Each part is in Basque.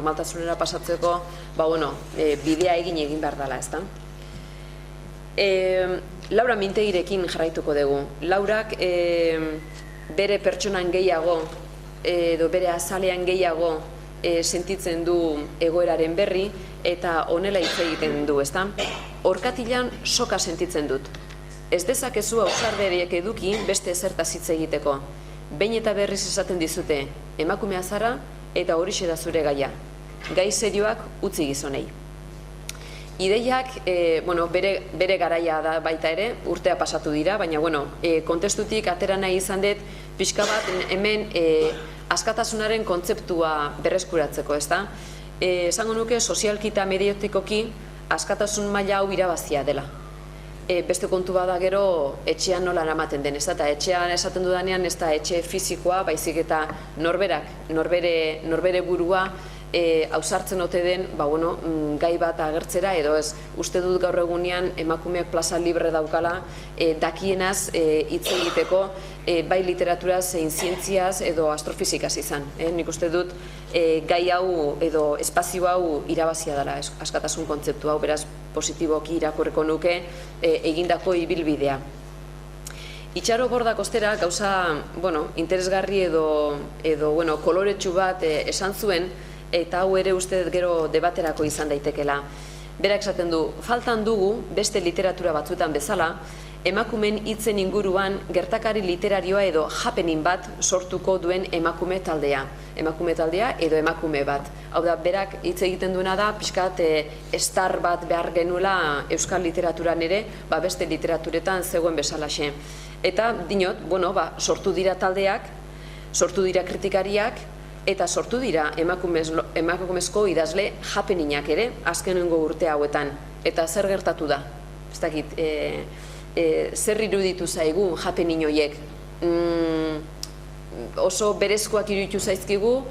normaltasunera pasatzeko, bidea egin behar dela, ezta? Laura Mintegirekin jarraituko dugu. Laurak bere pertsonan gehiago, edo bere azalean gehiago sentitzen du egoeraren berri, eta honela hitz egiten du, ezta? Orkatilan soka sentitzen dut. Ez dezakezu ausarderiek eduki beste ezertaz hitz egiteko. Behin eta berriz esaten dizute, emakumea zara eta horixe da zure gaia. Gai serioak utzi gizonei. Ideiak, bere garaia da baita ere, urtea pasatu dira, baina, kontestutik atera nahi izan dut, pixka bat hemen askatasunaren kontzeptua berreskuratzeko, ezta? Esango nuke, sozialki eta mediatikoki askatasun maila hau irabazia dela. Beste kontu bada gero etxean nola eramaten den, ez da, eta etxean esaten dudanean ez da etxe fizikoa, baizik eta norbere burua ausartzen ote den gai bat agertzera, edo ez, uste dut gaur egunean emakumeak plaza libre daukala dakienaz hitz egiteko bai literaturaz, zein zientziaz edo astrofizikaz izan. Nik uste dut gai hau edo espazio hau irabazia dela askatasun kontzeptu hau, beraz positiboki irakurriko nuke egindako ibilbidea. Itxaro Bordak ostera gauza interesgarri edo koloretsu bat esan zuen, eta hau ere uste gero debaterako izan daitekela. Berak esaten du, faltan dugu beste literatura batzuetan bezala, emakumeen hitzen inguruan gertakari literarioa edo happening bat sortuko duen emakume taldea. Emakume taldea edo emakume bat. Hau da, berak hitz egiten duena da, pixkat star bat behar genuela euskal literaturan ere, beste literaturetan zegoen bezalaxe. Eta, dinot, sortu dira taldeak, sortu dira kritikariak, eta sortu dira emakumezko idazle happeningak ere, azkenengo urte hauetan. Eta zer gertatu da? Ez dakit, zer iruditu zaigu happening horiek? Oso berezkoak iruditu zaizkigu,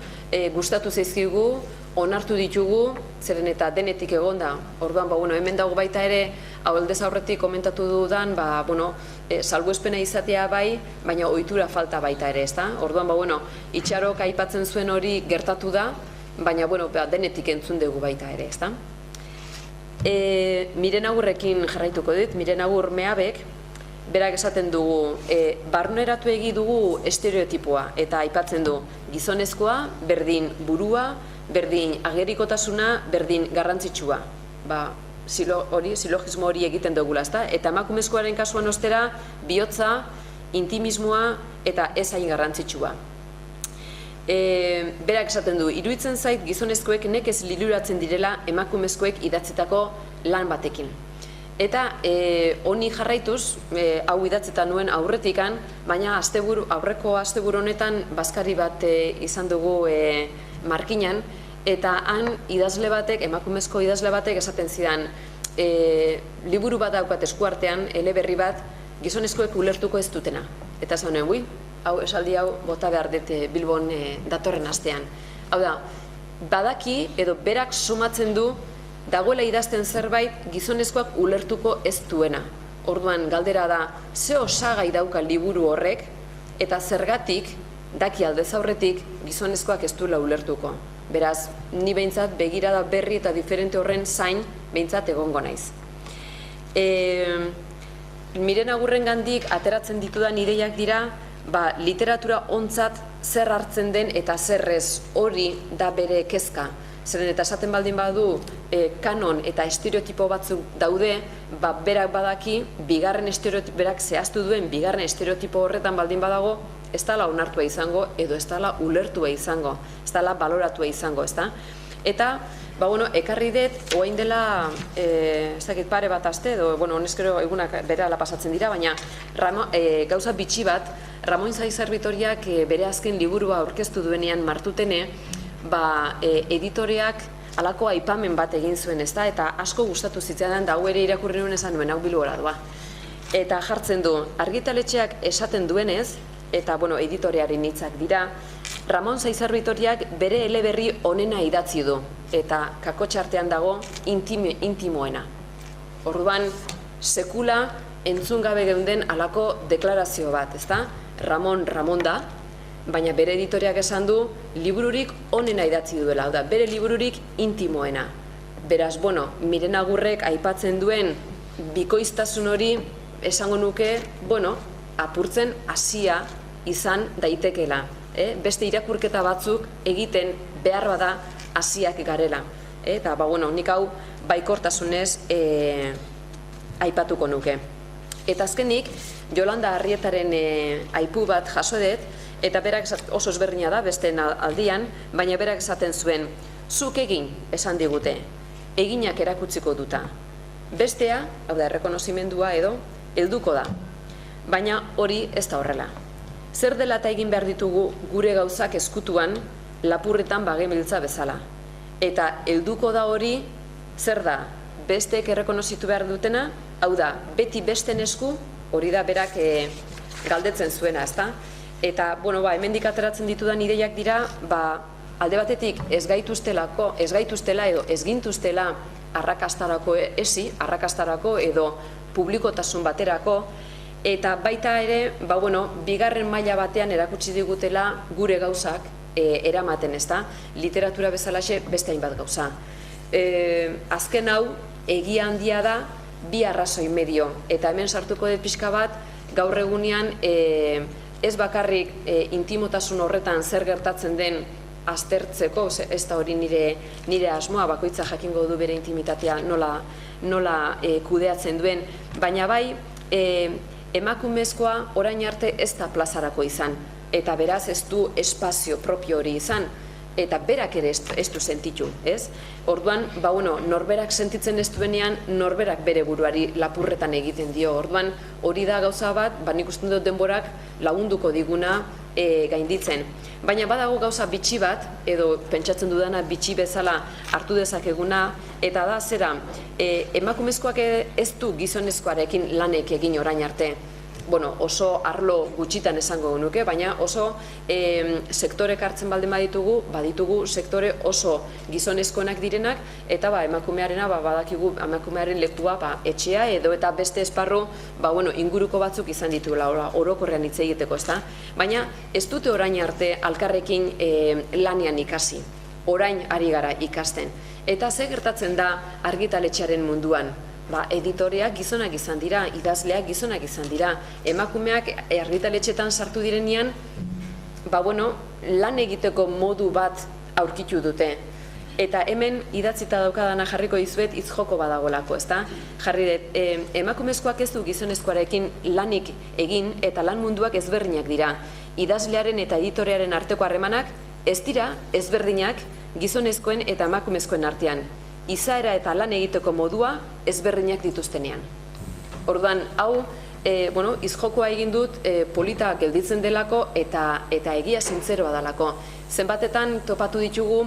gustatu zaizkigu, onartu ditugu, zeren eta denetik egonda. Orduan, hemen dago baita ere, aldez aurretik komentatu dudan, salbuespena izatea bai, baina ohitura falta baita ere, ezta? Orduan, Itxarok aipatzen zuen hori gertatu da, baina, denetik entzun dugu baita ere, ezta? Miren Agurrekin jarraituko dut, Miren Agur Meabek, berak esaten dugu, barneratu egi dugu estereotipoa, eta aipatzen du, gizonezkoa, berdin burua, berdin agerikotasuna, berdin garrantzitsua. Silogismo hori egiten dugula, ezta? Eta emakumezkoaren kasuan ostera, bihotza, intimismoa eta ez hain garrantzitsua. Berak esaten du, iruditzen zait gizonezkoek nekez liluratzen direla emakumezkoek idatzitako lan batekin. Eta honi jarraituz, hau idatzeta nuen aurretikan, baina aurreko asteburu honetan bazkari bat izan dugu markinan, eta han idazle batek, emakumezko idazle batek esaten zidan, liburu bat daukat eskuartean, eleberri bat, gizonezkoek ulertuko ez dutena. Eta zaunen, esaldi hau bota behar dut Bilbon datorren astean. Hau da, badaki edo berak somatzen du dagoela idazten zerbait gizonezkoak ulertuko ez duena. Orduan galdera da, ze osagai dauka liburu horrek eta zergatik daki aldez aurretik gizonezkoak ez duela ulertuko. Beraz, ni behintzat begirada berri eta diferente horren zain behintzat egongo naiz. Miren Agurren gandik ateratzen ditudan ideiak dira, literatura ontzat zer hartzen den eta zer ez, hori da bere kezka. Zeren eta esaten baldin badu kanon eta estereotipo batzuk daude, berak badaki, berak zehaztu duen bigarren estereotipo horretan baldin badago, ez dala onartua izango edo ez dala ulertua izango, ez dala baloratua izango, ezta? Eta, ekarri dut, oain dela, ez dakit pare bat aste, edo, honezkero egunak berehala pasatzen dira, baina gauza bitxi bat, Ramon Zaizar Bitoriak bere azken liburua aurkeztu duenean Martutene, editoreak halako aipamen bat egin zuen, ezta? Eta asko gustatu zitzaidan, da hau ere irakurri nuen esan nuen, hau bilbora doa. Eta jartzen du, argitaletxeak esaten duenez, eta editorearen hitzak dira, Ramon Zaizar Bitoriak bere eleberri onena idatzi du, eta kakotxartean dago intimoena. Orduan, sekula entzun gabe geunden halako deklarazio bat, ezta? Ramon da, baina bere editoriak esan du libururik onena idatzi duela, hau da, bere libururik intimoena. Beraz, bueno, Miren Agurrek aipatzen duen bikoiztasun hori esango nuke, bueno, apurtzen hasia izan daitekeela. Beste irakurketa batzuk egiten behar bada hasiak garela. Eta, bueno, nik hau baikortasunez aipatuko nuke. Eta azkenik, Jolanda Arrietaren aipu bat jaso dut, eta berak oso ezberdina da besteen aldian, baina berak esaten zuen, zuk egin esan digute, eginak erakutziko duta. Bestea, hau da, errekonozimendua edo, helduko da. Baina hori ez da horrela. Zer dela eta egin behar ditugu gure gauzak eskutuan lapurretan bagebiltza bezala. Eta helduko da hori, zer da, besteek errekonozitu behar dutena, hau da, beti besten esku, hori da berak galdetzen zuena, ezta? Eta, bueno, hemendik ateratzen ditudan ideiak dira, alde batetik ez gaituztela edo ez gintuztela arrakastarako arrakastarako edo publikotasun baterako, eta baita ere, bigarren maila batean erakutsi digutela gure gauzak eramaten, ezta? Literatura bezalaxe beste hainbat gauza. Azken hau, egia handia da, bi arrazoi medio, eta hemen sartuko dut pixka bat, gaur egunean ez bakarrik intimotasun horretan zer gertatzen den aztertzeko, ez da hori nire asmoa, bakoitza jakingo du bere intimitatea nola kudeatzen duen, baina bai, emakumezkoa orain arte ez da plazarako izan, eta beraz ez du espazio propio hori izan, eta berak ere ez du sentitu, ez? Orduan, norberak sentitzen ez duenean, norberak bere buruari lapurretan egiten dio. Orduan, hori da gauza bat, nik uste dut denborak lagunduko diguna gainditzen. Baina badago gauza bitxi bat, edo pentsatzen dudana bitxi bezala hartu dezakeguna, eta da zera, emakumezkoak ez du gizonezkoarekin lanek egin orain arte. Oso arlo gutxitan esango nuke, baina oso sektorek hartzen baldin baditugu sektore oso gizonezkoenak direnak, eta emakumearena badakigu emakumearen lekua etxea edo eta beste esparru inguruko batzuk izan dituela orokorrean hitz egiteko, ezta? Baina ez dute orain arte alkarrekin lanean ikasi, orain ari gara ikasten. Eta ze gertatzen da argitaletxearen munduan? Editoreak gizonak izan dira, idazleak gizonak izan dira, emakumeak argitaletxetan sartu direnean, lan egiteko modu bat aurkitu dute. Eta hemen idatzita daukadana jarriko dizuet hitz joko badagolako, ezta? Jarri dut, emakumezkoak ez du gizonezkoarekin lanik egin eta lan munduak ezberdinak dira. Idazlearen eta editorearen arteko harremanak ez dira ezberdinak gizonezkoen eta emakumezkoen artean. Izaera eta lan egiteko modua ezberdinak dituztenean. Orduan, hau, izjokoa egin dut polita gelditzen delako eta egia zintzeroa dalako. Zenbatetan topatu ditugu,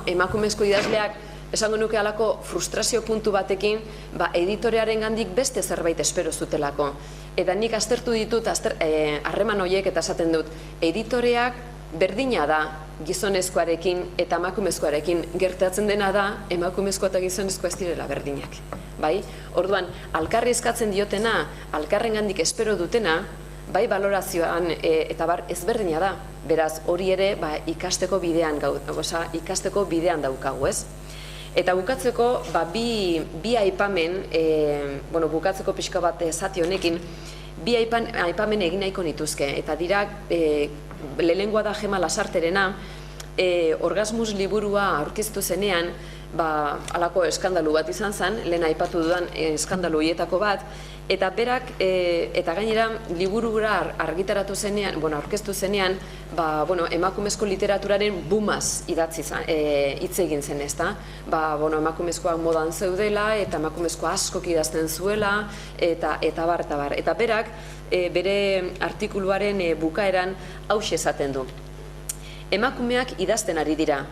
emakumezko idazleak esango nuke alako frustrazio puntu batekin, editorearen gandik beste zerbait espero zutelako. Eta nik aztertu ditut, harreman horiek eta esaten dut, editoreak berdina da gizonezkoarekin eta emakumezkoarekin, gertatzen dena da emakumezkoa eta gizonezkoa ez direla berdinak. Orduan, alkarri eskatzen diotena, alkarrengandik espero dutena, bai balorazioan eta ezberdina da. Beraz, hori ere ikasteko bidean daukagu, ez? Eta bukatzeko, bi aipamen, bukatzeko pixka bat zati honekin, bi aipamen egin nahiko nituzke, eta dira, lehenengoa da Gema Lasarterena, Orgasmus liburua aurkeztu zenean, halako eskandalu bat izan zen, lehen aipatu dudan eskandalu hietako bat, eta berak, eta gainera, liburura argitaratu zenean, aurkeztu zenean, emakumezko literaturaren bumaz hitz egin zen, ezta? Emakumezkoak modan zeudela, eta emakumezko askok idazten zuela, eta bar. Eta berak, bere artikuluaren bukaeran hauxe esaten du. Emakumeak idazten ari dira.